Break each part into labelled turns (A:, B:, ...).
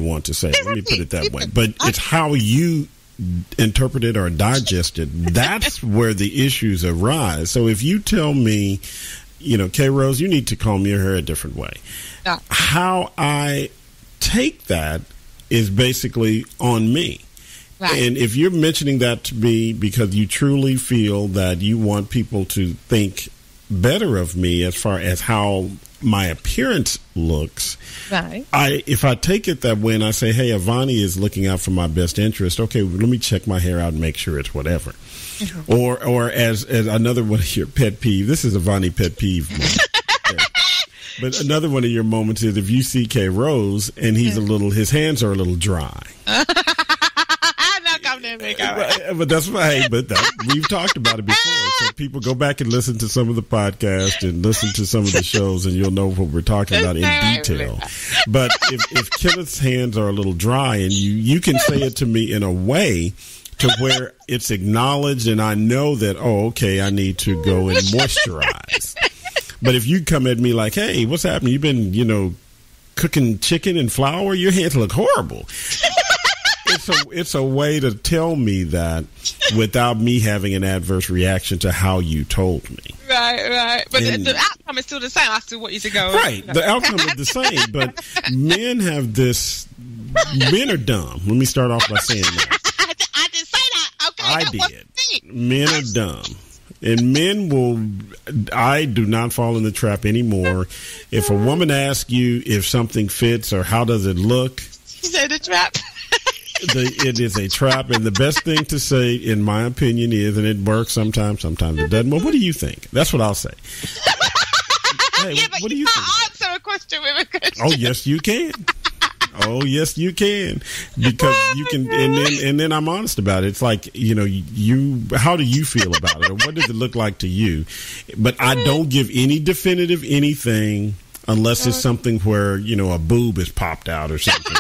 A: want to say it. Let me put it that way. But it's how you interpret it or digest it. That's where the issues arise. So if you tell me, K-Rose, you need to comb your hair a different way. Yeah. How I take that is basically on me. Right. And if you're mentioning that to me because you truly feel that you want people to think better of me as far as how my appearance looks, right? If I take it that way and I say, hey, Avani is looking out for my best interest, okay, well, let me check my hair out and make sure it's whatever. Mm-hmm. Or as another one of your pet peeve, this is Avani pet peeve. But another one of your moments is if you see K-Rose and his hands are a little dry. But that's right. But we've talked about it before. So people go back and listen to some of the podcasts and listen to some of the shows, and you'll know what we're talking about in detail. But if Kenneth's hands are a little dry, and you can say it to me in a way to where it's acknowledged, and I know that, okay, I need to go and moisturize. But if you come at me like, hey, what's happening? You've been, cooking chicken and flour? Your hands look horrible. It's a way to tell me that without me having an adverse reaction to how you told me.
B: Right. But the outcome is still the same. I still want you to go.
A: Right. The outcome is the same. But men have this. Men are dumb. Let me start off by saying that.
B: I didn't say that. Okay.
A: I did. Men are dumb. And men I do not fall in the trap anymore. If a woman asks you if something fits or how does it look.
B: You said a trap.
A: It is a trap, and the best thing to say, in my opinion, is, and it works sometimes it doesn't. Well, what do you think? That's what I'll say. Hey,
B: yeah, but
A: what do
B: you
A: think?
B: Answer a question with a question.
A: Oh, yes, you can. Because you can, and then I'm honest about it. It's like, how do you feel about it, or what does it look like to you? But I don't give any definitive anything unless it's something where a boob is popped out or something.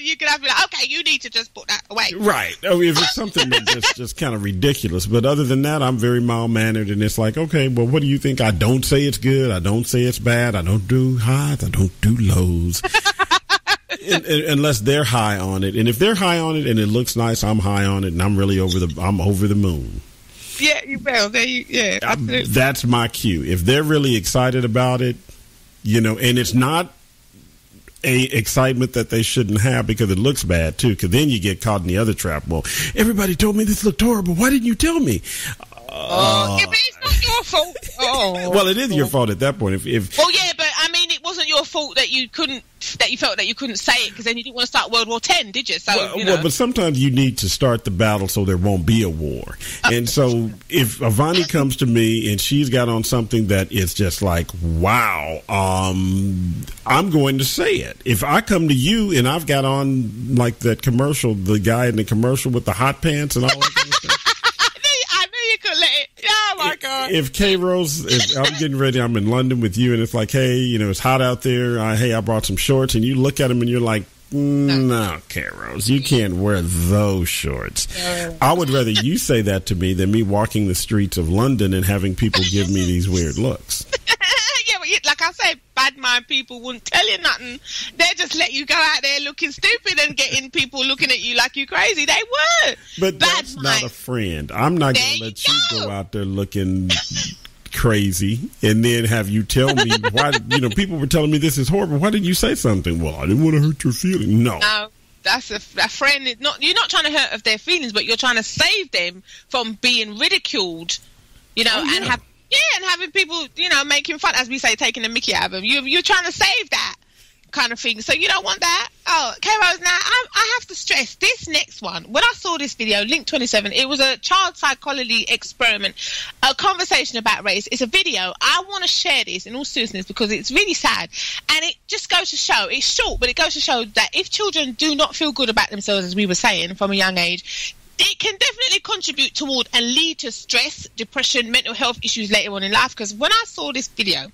B: You could have been like, okay, you need to just put that away.
A: Right. If it's something that's just kind of ridiculous. But other than that, I'm very mild-mannered, and it's like, okay, well, what do you think? I don't say it's good. I don't say it's bad. I don't do highs. I don't do lows. Unless they're high on it. And if they're high on it and it looks nice, I'm high on it, and I'm really over the moon.
B: Yeah, you will. Absolutely.
A: That's my cue. If they're really excited about it, and it's not a excitement that they shouldn't have because it looks bad too, because then you get caught in the other trap. Well, everybody told me this looked horrible. Why didn't you tell me?
B: Yeah, but it's not your fault.
A: Well, it is your fault at that point.
B: Well, yeah, but I mean, it wasn't your fault that you felt that you couldn't say it because then you didn't want to start World War X, did you? So,
A: well, but sometimes you need to start the battle so there won't be a war. And so if Avani comes to me and she's got on something that is just like, wow, I'm going to say it. If I come to you and I've got on like that commercial, the guy in the commercial with the hot pants and all that kind of stuff.
B: Oh my God.
A: If K-Rose, if I'm getting ready, I'm in London with you, and it's like, hey, it's hot out there. I brought some shorts, and you look at them and you're like, no, K-Rose, you can't wear those shorts. I would rather you say that to me than me walking the streets of London and having people give me these weird looks.
B: Yeah, but like I said, bad mind people wouldn't tell you nothing. They just let you go out there looking stupid and getting people looking at you like you crazy. They would.
A: But that's not a friend. I'm not going to let you go out there looking crazy and then have you tell me why. People were telling me this is horrible. Why didn't you say something? Well, I didn't want to hurt your feelings. No,
B: that's a friend. You're not trying to hurt their feelings, but you're trying to save them from being ridiculed. And have. Yeah, and having people, making fun, as we say, taking the mickey out of them. You're trying to save that kind of thing. So you don't want that. Oh, K-Rose, now I have to stress this next one. When I saw this video, Link 27, it was a child psychology experiment, a conversation about race. It's a video. I want to share this in all seriousness because it's really sad. And it just goes to show, it's short, but it goes to show that if children do not feel good about themselves, as we were saying, from a young age, it can definitely contribute toward and lead to stress, depression, mental health issues later on in life. Because when I saw this video,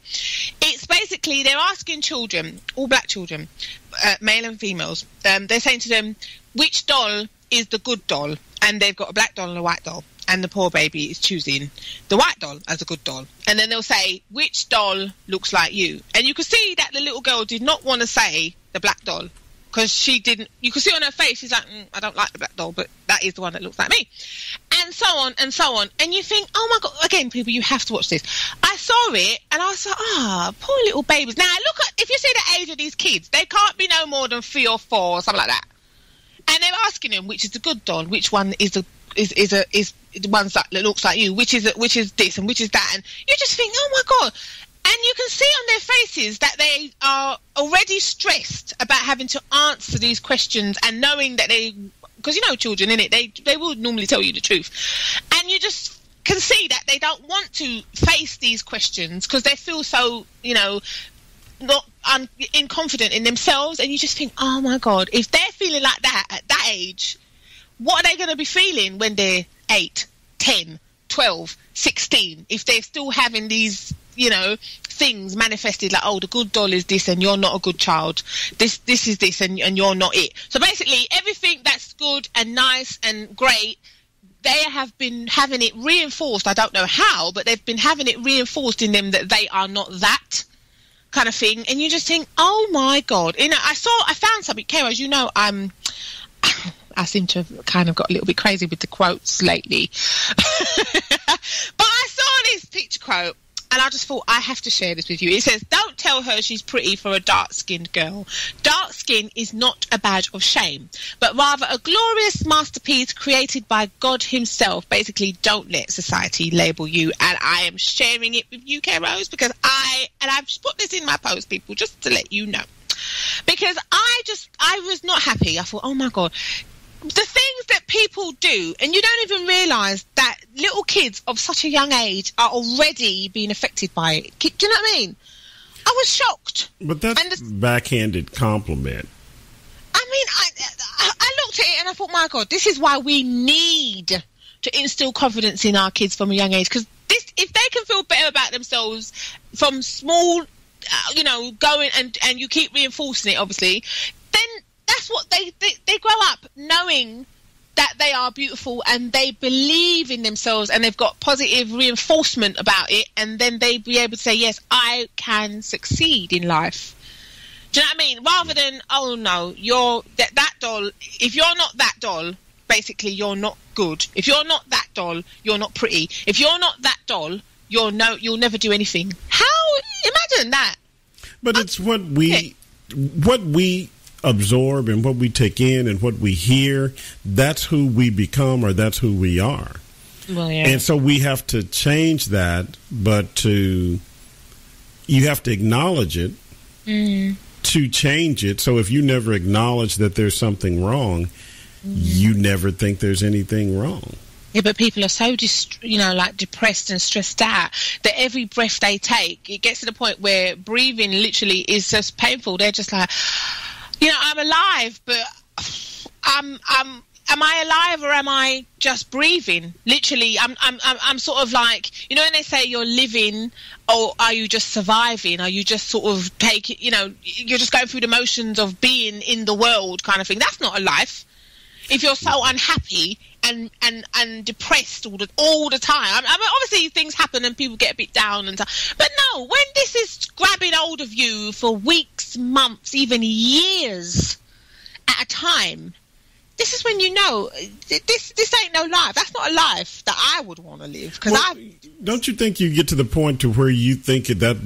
B: it's basically they're asking children, all black children, male and females, they're saying to them, which doll is the good doll? And they've got a black doll and a white doll. And the poor baby is choosing the white doll as a good doll. And then they'll say, which doll looks like you? And you can see that the little girl did not want to say the black doll. because she didn't. You could see on her face, she's like, I don't like the black doll, but that is the one that looks like me, and so on and so on. And you think, oh my God, again, people, you have to watch this. I saw it and I was like, poor little babies. Now look at, if you see the age of these kids, they can't be no more than 3 or 4 or something like that. And they're asking them, which is the good doll, which one is the ones that looks like you, which is this and which is that, and you just think, oh my God. And you can see on their faces that they are already stressed about having to answer these questions, and knowing that because you know children, innit, they will normally tell you the truth, and you just can see that they don't want to face these questions because they feel so, not confident in themselves. And you just think, oh my God, if they're feeling like that at that age, what are they going to be feeling when they're 8, 10, 12, 16, if they're still having these things manifested, like, oh, the good doll is this and you're not a good child, this is this and you're not it. So basically everything that's good and nice and great, they have been having it reinforced. I don't know how, but they've been having it reinforced in them that they are not that kind of thing. And you just think, oh my God. I found something, Kara, as you know, I seem to have kind of got a little bit crazy with the quotes lately. But I saw this picture quote and I just thought, I have to share this with you. It says, don't tell her she's pretty for a dark-skinned girl. Dark skin is not a badge of shame, but rather a glorious masterpiece created by God himself. Basically, don't let society label you. And I am sharing it with you, K-Rose, because I've put this in my post, people, just to let you know. Because I was not happy. I thought, oh my God, the things that people do, and you don't even realise that little kids of such a young age are already being affected by it. Do you know what I mean? I was shocked.
A: But that's backhanded compliment.
B: I mean, I looked at it and I thought, my God, this is why we need to instill confidence in our kids from a young age. Because if they can feel better about themselves from small, going and you keep reinforcing it, obviously, then that's what they grow up knowing that they are beautiful and they believe in themselves and they've got positive reinforcement about it, and then they be able to say, yes, I can succeed in life. Do you know what I mean? Rather than, oh no, you're that doll. If you're not that doll, basically you're not good. If you're not that doll, you're not pretty. If you're not that doll, you'll never do anything. How? Imagine that.
A: But it's what we absorb and what we take in and what we hear. That's who we become, or that's who we are.
B: Well, yeah.
A: And so we have to change that, but you have to acknowledge it to change it. So if you never acknowledge that there's something wrong, you never think there's anything wrong.
B: Yeah, but people are so depressed and stressed out that every breath they take, it gets to the point where breathing literally is just painful. They're just like, I'm alive, but am I alive or am I just breathing? Literally, I'm sort of like, when they say you're living, or are you just surviving? Are you just sort of you're just going through the motions of being in the world kind of thing? That's not a life. If you're so unhappy and depressed all the time. I mean, obviously things happen and people get a bit down and stuff. But no, when this is grabbing hold of you for weeks, months, even years at a time, this is when you know this ain't no life. That's not a life that I would want to live.
A: Don't you think you get to the point to where you think that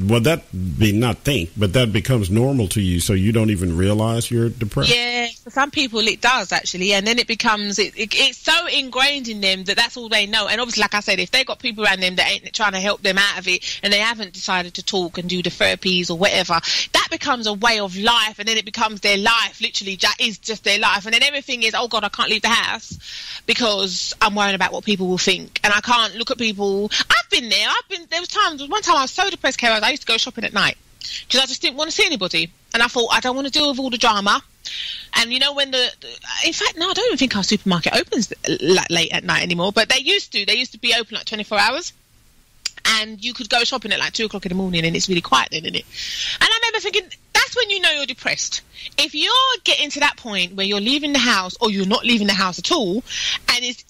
A: becomes normal to you, so you don't even realize you're depressed?
B: Yeah, for some people it does actually, and then it becomes it's so ingrained in them that that's all they know. And obviously, like I said, if they've got people around them that ain't trying to help them out of it, and they haven't decided to talk and do the therapies or whatever, that becomes a way of life, and then it becomes their life. Literally, that is just their life, and then everything is, oh God, I can't leave the house because I'm worrying about what people will think, and I can't look at people. I've been there. There was one time I was so depressed, Kara, I used to go shopping at night because I just didn't want to see anybody, and I thought, I don't want to deal with all the drama. And when in fact, no, I don't even think our supermarket opens late at night anymore, but they used to be open like 24 hours. And you could go shopping at like 2 o'clock in the morning, and it's really quiet then, isn't it? And I remember thinking, that's when you know you're depressed. If you're getting to that point where you're leaving the house, or you're not leaving the house at all,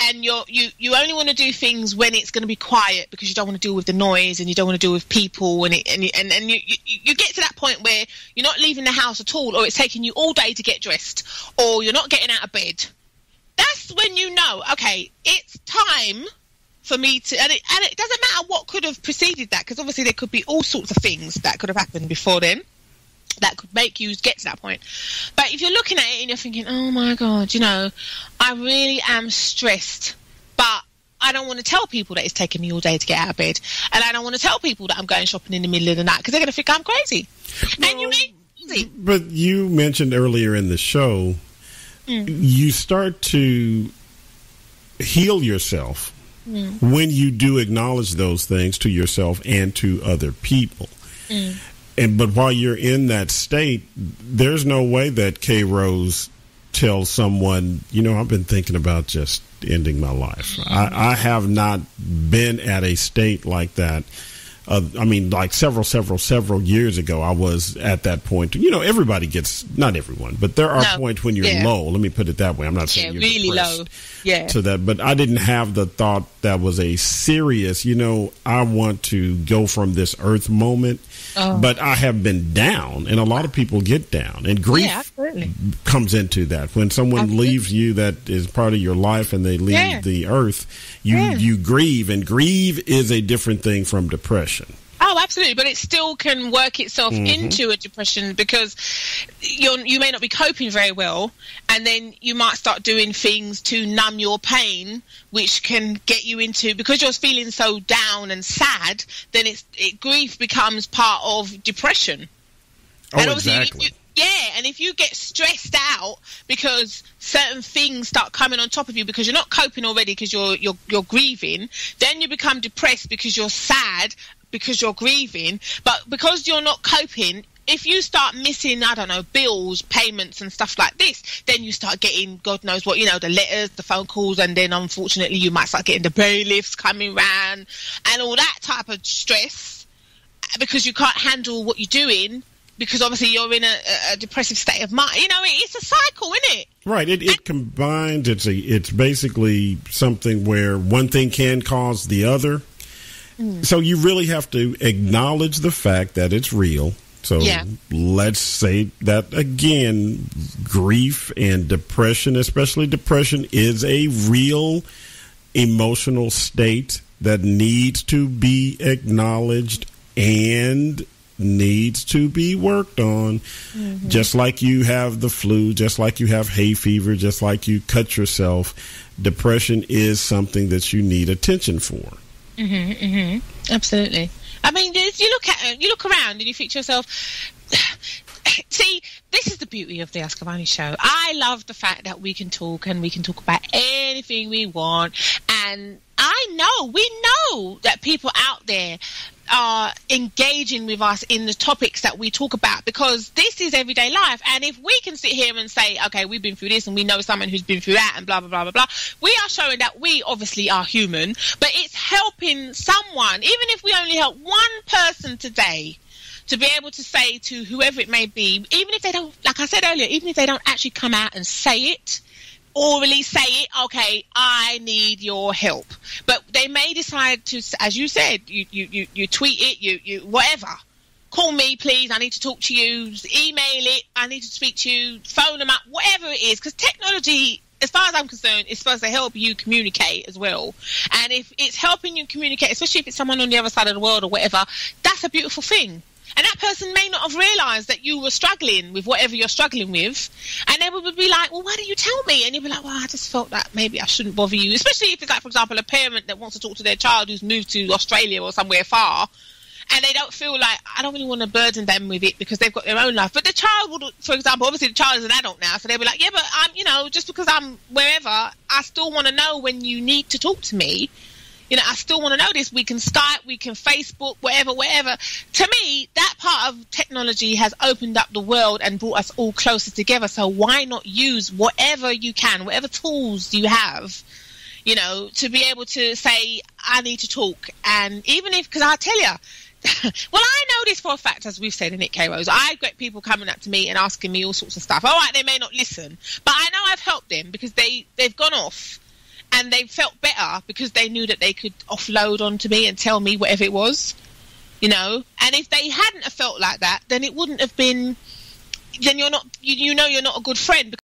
B: and you only want to do things when it's going to be quiet because you don't want to deal with the noise and you don't want to deal with people, and you get to that point where you're not leaving the house at all, or it's taking you all day to get dressed, or you're not getting out of bed. That's when you know, okay, it's time for me to, and it doesn't matter what could have preceded that, because obviously there could be all sorts of things that could have happened before then that could make you get to that point. But if you're looking at it and you're thinking, oh my God, I really am stressed, but I don't want to tell people that it's taking me all day to get out of bed, and I don't want to tell people that I'm going shopping in the middle of the night because they're going to think I'm crazy. Well, and you ain't crazy.
A: But you mentioned earlier in the show, you start to heal yourself when you do acknowledge those things to yourself and to other people. But while you're in that state, there's no way that K. Rose tells someone, I've been thinking about just ending my life. I have not been at a state like that. Like several years ago, I was at that point. Everybody gets, not everyone, but there are points when you're low. Let me put it that way. I'm not saying you're
B: really low.
A: To that, but I didn't have the thought that was a serious, I want to go from this earth moment. But I have been down, and a lot of people get down, and grief comes into that. When someone leaves you that is part of your life and they leave the earth, you grieve, and grieve is a different thing from depression.
B: Oh, absolutely, but it still can work itself into a depression because you may not be coping very well, and then you might start doing things to numb your pain, which can get you into, because you're feeling so down and sad, then grief becomes part of depression.
A: Oh, and
B: exactly. And if you get stressed out because certain things start coming on top of you because you're not coping already because you're grieving, then you become depressed because you're sad because you're grieving. But because you're not coping, if you start missing, I don't know, bills, payments and stuff like this, then you start getting, God knows what, the letters, the phone calls, and then unfortunately you might start getting the bailiffs coming round and all that type of stress because you can't handle what you're doing. Because obviously you're in a depressive state of mind. It's a cycle, isn't it?
A: Right. It combines. It's basically something where one thing can cause the other. So you really have to acknowledge the fact that it's real. So let's say that again, grief and depression, especially depression, is a real emotional state that needs to be acknowledged and needs to be worked on. Just like you have the flu, just like you have hay fever, just like you cut yourself, depression is something that you need attention for.
B: Absolutely. I mean, you look around and you think to yourself, see, this is the beauty of the Ask Avani show. I love the fact that we can talk and we can talk about anything we want, and we know that people out there are engaging with us in the topics that we talk about, because this is everyday life. And if we can sit here and say, okay, we've been through this and we know someone who's been through that and blah blah blah blah blah, we are showing that we obviously are human, but it's helping someone. Even if we only help one person today to be able to say to whoever it may be, even if they don't, like I said earlier, even if they don't actually come out and say it, orally say it, okay, I need your help. But they may decide to, as you said, you tweet it, you whatever. Call me, please, I need to talk to you. Email it, I need to speak to you. Phone them up, whatever it is. Because technology, as far as I'm concerned, is supposed to help you communicate as well. And if it's helping you communicate, especially if it's someone on the other side of the world or whatever, that's a beautiful thing. And that person may not have realised that you were struggling with whatever you're struggling with. And they would be like, well, why didn't you tell me? And you'd be like, well, I just felt that maybe I shouldn't bother you. Especially if it's like, for example, a parent that wants to talk to their child who's moved to Australia or somewhere far. And they don't feel like, I don't really want to burden them with it because they've got their own life. But the child would, for example, obviously the child is an adult now. So they'll be like, yeah, but I'm, just because I'm wherever, I still want to know when you need to talk to me. I still want to know this. We can Skype, we can Facebook, whatever. To me, that part of technology has opened up the world and brought us all closer together. So why not use whatever you can, whatever tools you have, to be able to say, I need to talk. And even if, because I tell you, well, I know this for a fact, as we've said in it, K. Rose. I get people coming up to me and asking me all sorts of stuff. All right, they may not listen, but I know I've helped them because they've gone off. and they felt better because they knew that they could offload onto me and tell me whatever it was, you know. And if they hadn't have felt like that, then it wouldn't have been. Then you're not. You know, you're not a good friend.